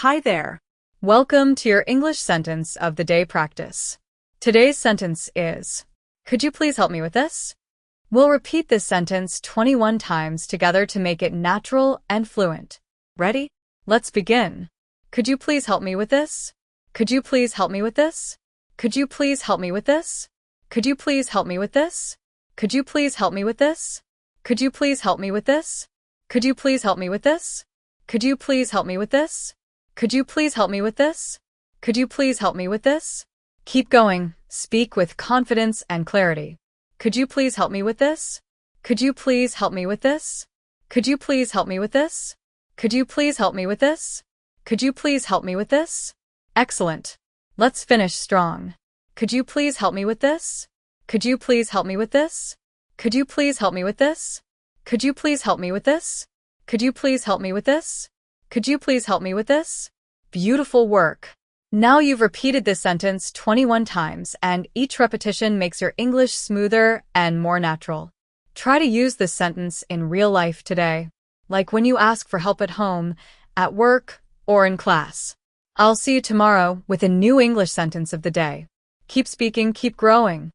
Hi there. Welcome to your English sentence of the day practice. Today's sentence is, could you please help me with this? We'll repeat this sentence 21 times together to make it natural and fluent. Ready? Let's begin. Could you please help me with this? Could you please help me with this? Could you please help me with this? Could you please help me with this? Could you please help me with this? Could you please help me with this? Could you please help me with this? Could you please help me with this? Could you please help me with this? Could you please help me with this? Keep going. Speak with confidence and clarity. Could you please help me with this? Could you please help me with this? Could you please help me with this? Could you please help me with this? Could you please help me with this? Excellent. Let's finish strong. Could you please help me with this? Could you please help me with this? Could you please help me with this? Could you please help me with this? Could you please help me with this? Could you please help me with this? Beautiful work. Now you've repeated this sentence 21 times, and each repetition makes your English smoother and more natural. Try to use this sentence in real life today, like when you ask for help at home, at work, or in class. I'll see you tomorrow with a new English sentence of the day. Keep speaking, keep growing.